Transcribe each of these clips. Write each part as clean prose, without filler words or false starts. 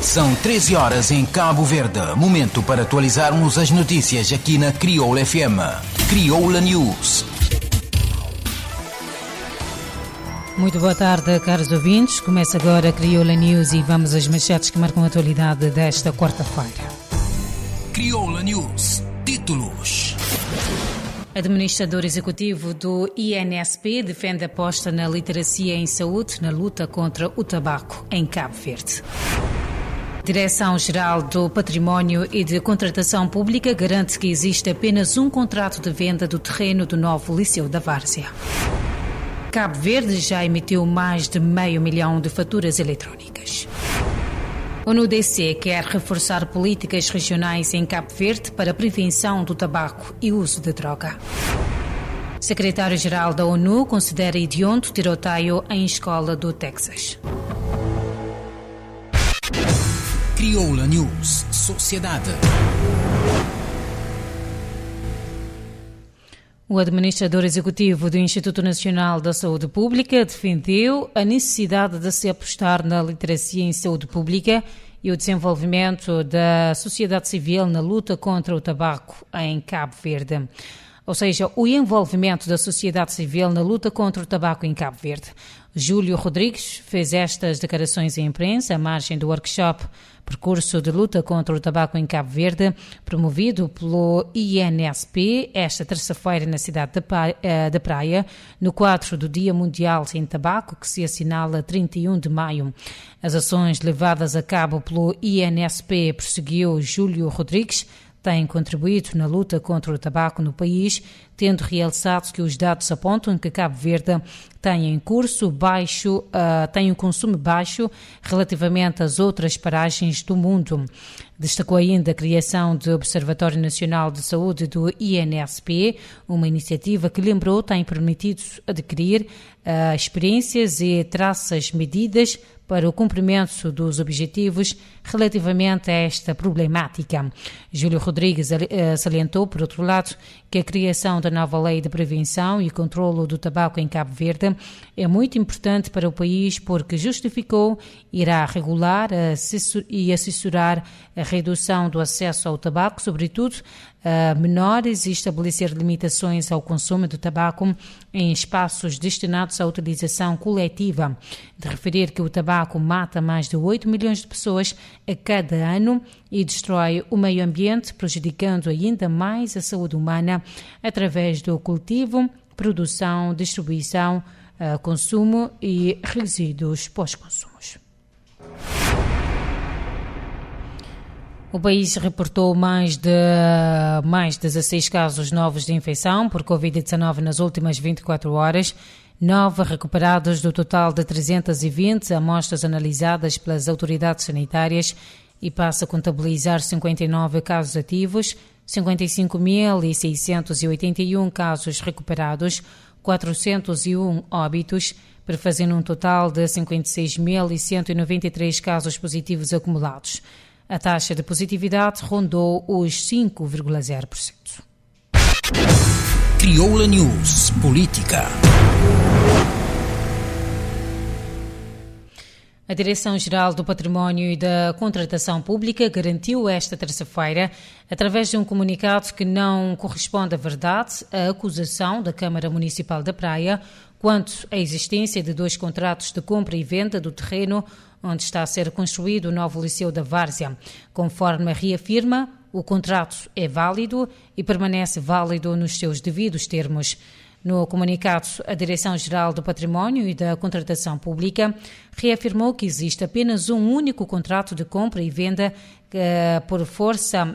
São 13 horas em Cabo Verde. Momento para atualizarmos as notícias aqui na Crioula FM. Crioula News. Muito boa tarde, caros ouvintes. Começa agora a Crioula News e vamos às manchetes que marcam a atualidade desta quarta-feira. Crioula News. Títulos. Administrador executivo do INSP defende a aposta na literacia em saúde na luta contra o tabaco em Cabo Verde. Direção-Geral do Património e de Contratação Pública garante que existe apenas um contrato de venda do terreno do novo Liceu da Várzea. Cabo Verde já emitiu mais de 500 mil de faturas eletrónicas. A ONU-DC quer reforçar políticas regionais em Cabo Verde para a prevenção do tabaco e uso de droga. Secretário-Geral da ONU considera hediondo tiroteio em escola do Texas. Crioula News. Sociedade. O administrador executivo do Instituto Nacional da Saúde Pública defendeu a necessidade de se apostar na literacia em saúde pública e o desenvolvimento da sociedade civil na luta contra o tabaco em Cabo Verde. Ou seja, o envolvimento da sociedade civil na luta contra o tabaco em Cabo Verde. Júlio Rodrigues fez estas declarações à imprensa à margem do workshop Percurso de Luta contra o Tabaco em Cabo Verde, promovido pelo INSP, esta terça-feira na cidade da Praia, no quadro do Dia Mundial Sem Tabaco, que se assinala 31 de maio. As ações levadas a cabo pelo INSP, prosseguiu Júlio Rodrigues, têm contribuído na luta contra o tabaco no país, tendo realçado que os dados apontam que Cabo Verde tem um consumo baixo relativamente às outras paragens do mundo. Destacou ainda a criação do Observatório Nacional de Saúde do INSP, uma iniciativa que, lembrou, tem permitido adquirir experiências e traças medidas para o cumprimento dos objetivos relativamente a esta problemática. Júlio Rodrigues salientou, por outro lado, que a criação da nova Lei de Prevenção e Controlo do Tabaco em Cabo Verde é muito importante para o país porque, justificou, irá regular e assessorar a redução do acesso ao tabaco, sobretudo a menores, e estabelecer limitações ao consumo de tabaco em espaços destinados à utilização coletiva. De referir que o tabaco mata mais de 8 milhões de pessoas a cada ano e destrói o meio ambiente, prejudicando ainda mais a saúde humana através do cultivo, produção, distribuição, consumo e resíduos pós-consumos. O país reportou mais 16 casos novos de infecção por Covid-19 nas últimas 24 horas, 9 recuperados do total de 320 amostras analisadas pelas autoridades sanitárias e passa a contabilizar 59 casos ativos, 55.681 casos recuperados, 401 óbitos, prefazendo um total de 56.193 casos positivos acumulados. A taxa de positividade rondou os 5,0%. Crioula News. Política. A Direção-Geral do Património e da Contratação Pública garantiu esta terça-feira, através de um comunicado, que não corresponde à verdade a acusação da Câmara Municipal da Praia quanto à existência de 2 contratos de compra e venda do terreno onde está a ser construído o novo Liceu da Várzea. Conforme reafirma, o contrato é válido e permanece válido nos seus devidos termos. No comunicado, a Direção-Geral do Património e da Contratação Pública reafirmou que existe apenas um único contrato de compra e venda que, por força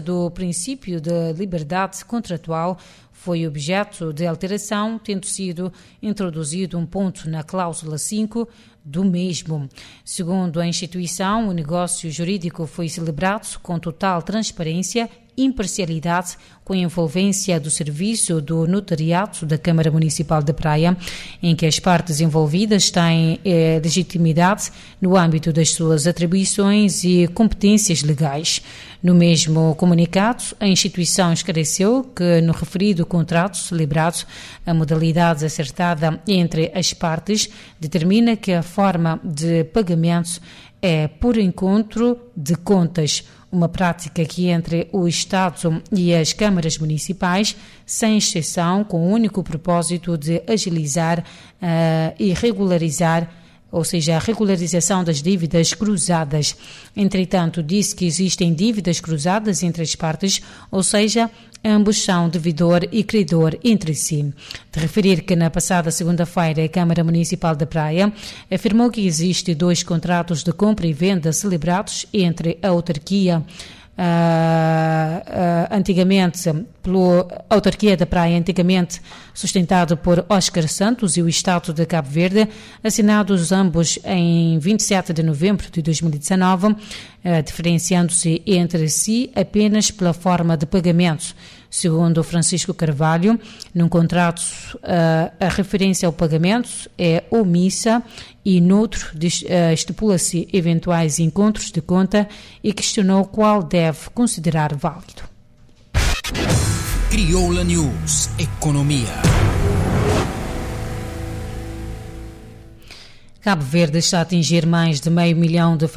do princípio de liberdade contratual, foi objeto de alteração, tendo sido introduzido um ponto na cláusula 5 do mesmo. Segundo a instituição, o negócio jurídico foi celebrado com total transparência imparcialidade com a envolvência do Serviço do Notariado da Câmara Municipal de Praia, em que as partes envolvidas têm legitimidade no âmbito das suas atribuições e competências legais. No mesmo comunicado, a instituição esclareceu que, no referido contrato celebrado, a modalidade acertada entre as partes determina que a forma de pagamento é por encontro de contas, uma prática que entre o Estado e as câmaras municipais, sem exceção, com o único propósito de agilizar e regularizar, ou seja, a regularização das dívidas cruzadas. Entretanto, disse que existem dívidas cruzadas entre as partes, ou seja, ambos são devedor e credor entre si. De referir que na passada segunda-feira a Câmara Municipal da Praia afirmou que existe 2 contratos de compra e venda celebrados entre a autarquia pela Autarquia da Praia, antigamente sustentado por Oscar Santos, e o Estado de Cabo Verde, assinados ambos em 27 de novembro de 2019, diferenciando-se entre si apenas pela forma de pagamento. Segundo Francisco Carvalho, num contrato a referência ao pagamento é omissa e noutro estipula-se eventuais encontros de conta e questionou qual deve considerar válido. Crioula News, Economia. Cabo Verde está a atingir mais de 500 mil de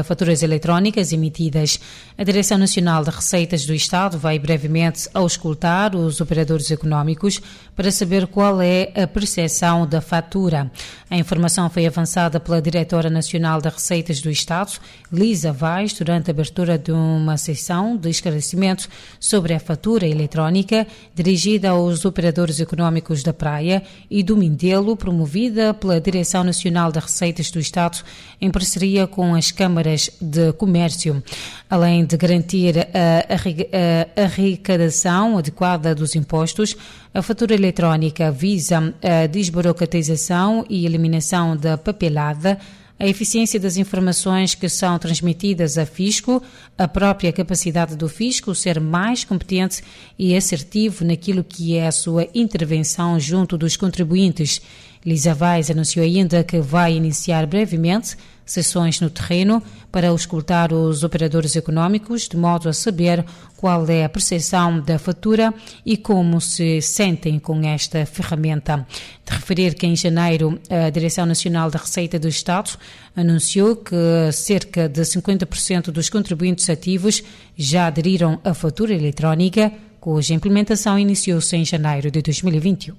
faturas eletrónicas emitidas. A Direção Nacional de Receitas do Estado vai brevemente auscultar os operadores económicos para saber qual é a percepção da fatura. A informação foi avançada pela Diretora Nacional de Receitas do Estado, Lisa Vaz, durante a abertura de uma sessão de esclarecimento sobre a fatura eletrónica dirigida aos operadores económicos da Praia e do Mindelo, promovida pela Direção Nacional de Receitas do Estado em parceria com as câmaras de comércio. Além de garantir a arrecadação adequada dos impostos, a fatura eletrónica visa a desburocratização e eliminação da papelada, a eficiência das informações que são transmitidas a fisco, a própria capacidade do fisco ser mais competente e assertivo naquilo que é a sua intervenção junto dos contribuintes. Lisa Vaz anunciou ainda que vai iniciar brevemente sessões no terreno para auscultar os operadores económicos, de modo a saber qual é a percepção da fatura e como se sentem com esta ferramenta. De referir que em janeiro a Direção Nacional da Receita do Estado anunciou que cerca de 50% dos contribuintes ativos já aderiram à fatura eletrónica, cuja implementação iniciou-se em janeiro de 2021.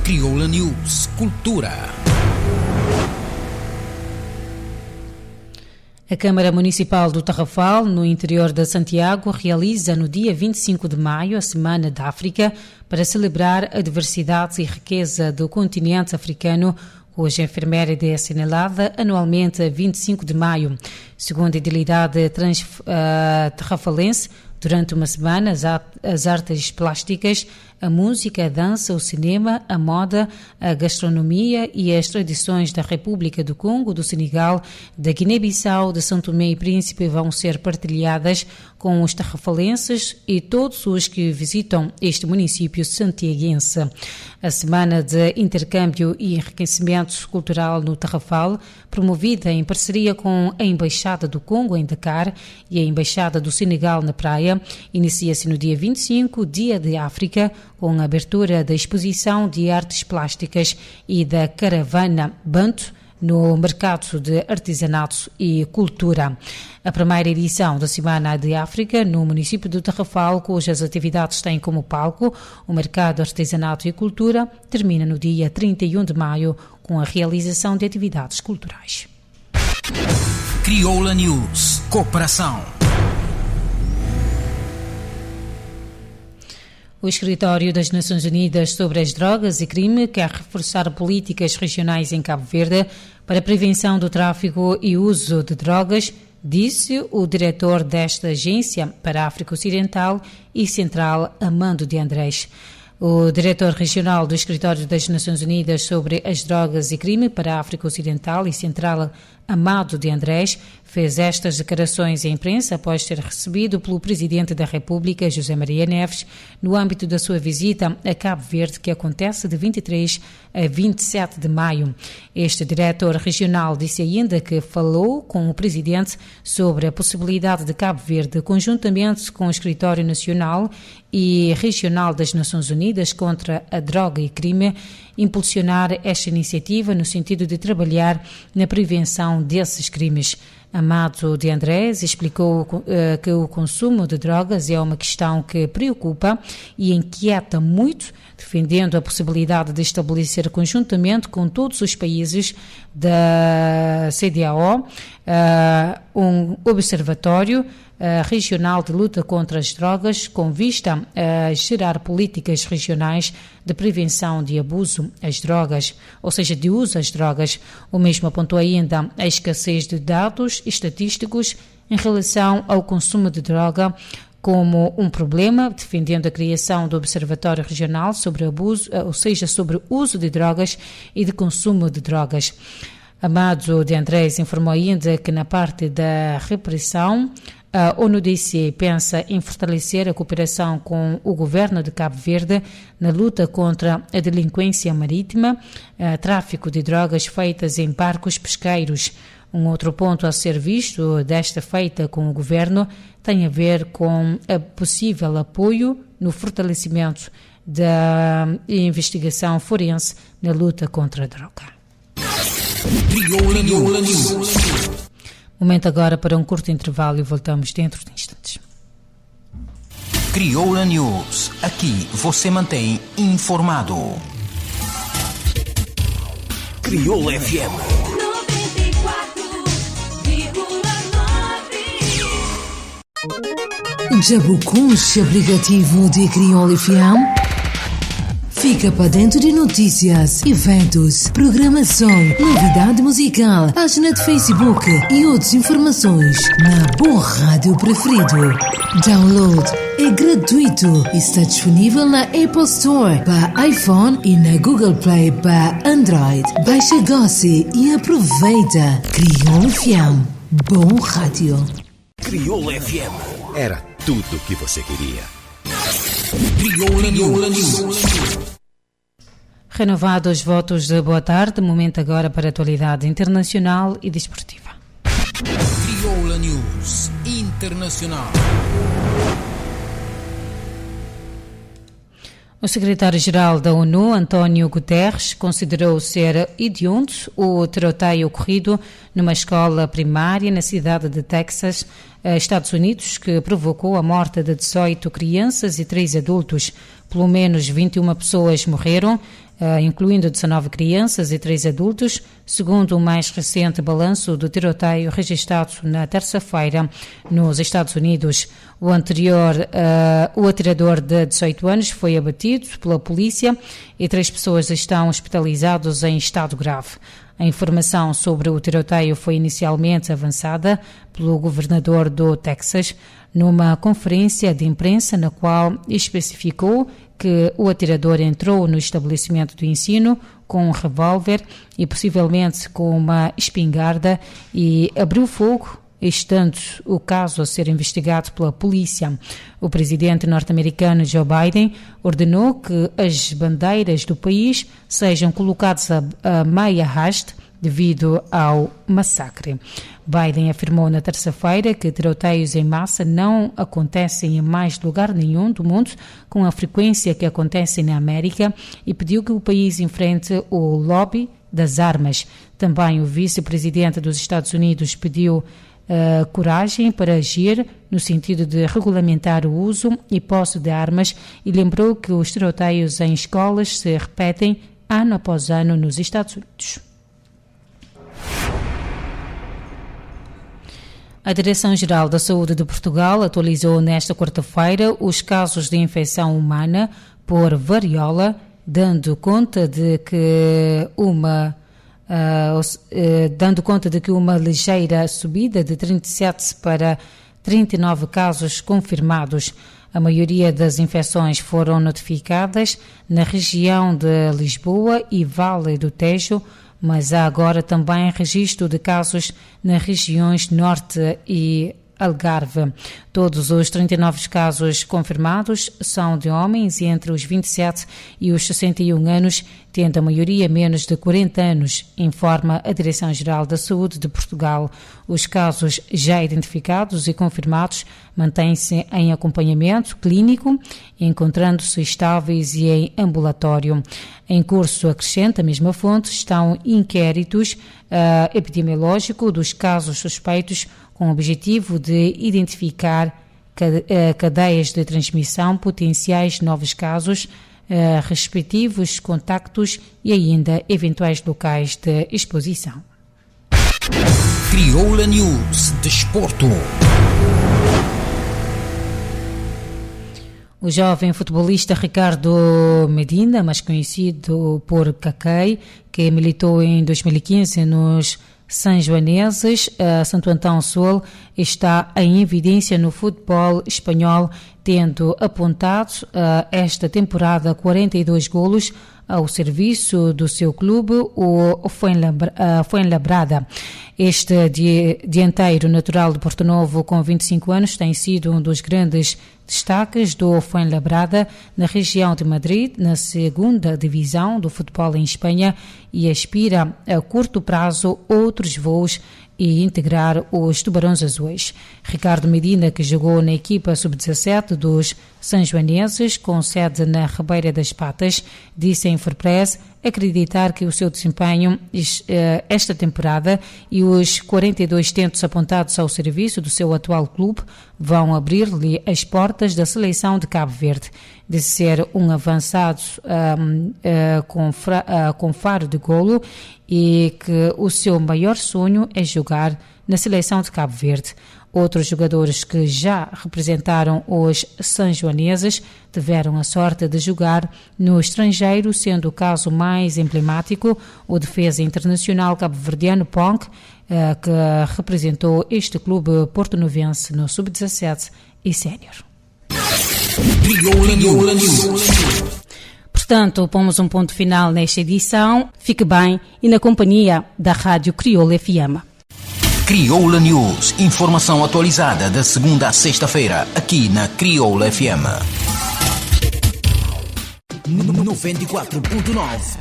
Crioula News, Cultura. A Câmara Municipal do Tarrafal, no interior de Santiago, realiza no dia 25 de maio a Semana da África para celebrar a diversidade e riqueza do continente africano, cuja efeméride é assinalada anualmente a 25 de maio. Segundo a idilidade tarrafalense, durante uma semana, as artes plásticas, a música, a dança, o cinema, a moda, a gastronomia e as tradições da República do Congo, do Senegal, da Guiné-Bissau, de São Tomé e Príncipe vão ser partilhadas com os tarrafalenses e todos os que visitam este município santiaguense. A Semana de Intercâmbio e Enriquecimento Cultural no Tarrafal, promovida em parceria com a Embaixada do Congo em Dakar e a Embaixada do Senegal na Praia, inicia-se no dia 25, Dia de África, com a abertura da exposição de artes plásticas e da caravana Banto no mercado de artesanato e cultura. A primeira edição da Semana de África no município do Tarrafal, cujas atividades têm como palco o mercado de artesanato e cultura, termina no dia 31 de maio com a realização de atividades culturais. Crioula News, Cooperação. O Escritório das Nações Unidas sobre as Drogas e Crime quer reforçar políticas regionais em Cabo Verde para a prevenção do tráfico e uso de drogas, disse o diretor desta agência para a África Ocidental e Central, Amando de Andrés. O diretor regional do Escritório das Nações Unidas sobre as Drogas e Crime para a África Ocidental e Central, Amado de Andrés fez estas declarações à imprensa após ser recebido pelo Presidente da República, José Maria Neves, no âmbito da sua visita a Cabo Verde, que acontece de 23 a 27 de maio. Este diretor regional disse ainda que falou com o Presidente sobre a possibilidade de Cabo Verde, conjuntamente com o Escritório Nacional e Regional das Nações Unidas contra a Droga e Crime, impulsionar esta iniciativa no sentido de trabalhar na prevenção desses crimes. Amado de Andrés explicou que o consumo de drogas é uma questão que preocupa e inquieta muito, defendendo a possibilidade de estabelecer conjuntamente com todos os países da CEDEAO um observatório regional de luta contra as drogas com vista a gerar políticas regionais de prevenção de abuso às drogas, ou seja, de uso às drogas. O mesmo apontou ainda a escassez de dados estatísticos em relação ao consumo de droga como um problema, defendendo a criação do Observatório Regional sobre abuso, ou seja, sobre o uso de drogas e de consumo de drogas. Amado de Andrés informou ainda que na parte da repressão, a ONU-DC pensa em fortalecer a cooperação com o governo de Cabo Verde na luta contra a delinquência marítima, tráfico de drogas feitas em barcos pesqueiros. Um outro ponto a ser visto desta feita com o governo tem a ver com a possível apoio no fortalecimento da investigação forense na luta contra a droga. Crioula News. Momento agora para um curto intervalo e voltamos dentro de instantes. Crioula News. Aqui você mantém informado. Crioula FM. 94,9. Já buscou o aplicativo de Crioula FM? Fica para dentro de notícias, eventos, programação, novidade musical, página de Facebook e outras informações na boa rádio preferido. Download é gratuito e está disponível na Apple Store para iPhone e na Google Play para Android. Baixa, goce e aproveita. Crioula FM. Bom rádio. Crioula FM. Era tudo o que você queria. Crioula News. Renovados os votos de boa tarde, momento agora para a atualidade internacional e desportiva. Crioula News Internacional. O secretário-geral da ONU, António Guterres, considerou ser hediondo o tiroteio ocorrido numa escola primária na cidade de Texas, Estados Unidos, que provocou a morte de 18 crianças e 3 adultos. Pelo menos 21 pessoas morreram, incluindo 19 crianças e 3 adultos, segundo o mais recente balanço do tiroteio registrado na terça-feira nos Estados Unidos. O atirador de 18 anos foi abatido pela polícia e 3 pessoas estão hospitalizadas em estado grave. A informação sobre o tiroteio foi inicialmente avançada pelo governador do Texas numa conferência de imprensa na qual especificou que o atirador entrou no estabelecimento do ensino com um revólver e possivelmente com uma espingarda e abriu fogo, estando o caso a ser investigado pela polícia. O presidente norte-americano Joe Biden ordenou que as bandeiras do país sejam colocadas a meia haste devido ao massacre. Biden afirmou na terça-feira que tiroteios em massa não acontecem em mais lugar nenhum do mundo com a frequência que acontecem na América e pediu que o país enfrente o lobby das armas. Também o vice-presidente dos Estados Unidos pediu coragem para agir no sentido de regulamentar o uso e posse de armas e lembrou que os tiroteios em escolas se repetem ano após ano nos Estados Unidos. A Direção-Geral da Saúde de Portugal atualizou nesta quarta-feira os casos de infecção humana por varíola, dando conta de que uma ligeira subida de 37 para 39 casos confirmados. A maioria das infecções foram notificadas na região de Lisboa e Vale do Tejo, mas há agora também registro de casos nas regiões Norte e Algarve. Todos os 39 casos confirmados são de homens entre os 27 e os 61 anos, tendo a maioria menos de 40 anos, informa a Direção-Geral da Saúde de Portugal. Os casos já identificados e confirmados mantêm-se em acompanhamento clínico, encontrando-se estáveis e em ambulatório. Em curso, acrescenta a mesma fonte, estão inquéritos epidemiológicos dos casos suspeitos com o objetivo de identificar cadeias de transmissão, potenciais novos casos, respectivos contactos e ainda eventuais locais de exposição. Crioula News Desporto. O jovem futebolista Ricardo Medina, mais conhecido por Kakai, que militou em 2015 nos Sanjoaneses, Santo Antão Sul, está em evidência no futebol espanhol, tendo apontado esta temporada 42 golos ao serviço do seu clube, o Fuenlabrada. Este dianteiro natural de Porto-Novo, com 25 anos, tem sido um dos grandes destaques do Fuenlabrada na região de Madrid, na segunda divisão do futebol em Espanha, e aspira a curto prazo outros voos e integrar os Tubarões Azuis. Ricardo Medina, que jogou na equipa sub-17 dos sanjoaneses, com sede na Ribeira das Patas, disse em Forpress acreditar que o seu desempenho esta temporada e os 42 tentos apontados ao serviço do seu atual clube vão abrir-lhe as portas da seleção de Cabo Verde. De ser um avançado com faro de golo, e que o seu maior sonho é jogar na seleção de Cabo Verde. Outros jogadores que já representaram os sanjoaneses tiveram a sorte de jogar no estrangeiro, sendo o caso mais emblemático o defesa internacional cabo-verdiano Ponk, que representou este clube porto-novense no sub-17 e sénior. Portanto, pomos um ponto final nesta edição. Fique bem e na companhia da Rádio Crioula FM. Crioula News, informação atualizada da segunda à sexta-feira, aqui na Crioula FM. 94.9,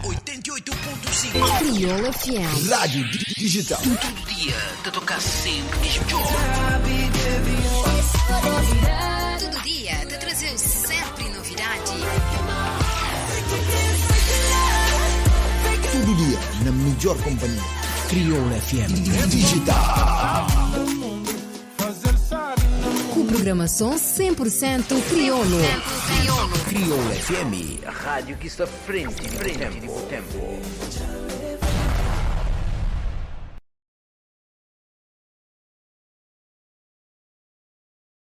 88.5. Crioula FM. Rádio digital. Todo dia, te tocar sempre melhor. Todo dia te trazer sempre novidade. Todo dia, na melhor companhia. Crioula FM Digital. Com programação 100% crioulo. Crioula FM, a rádio que está frente do tempo.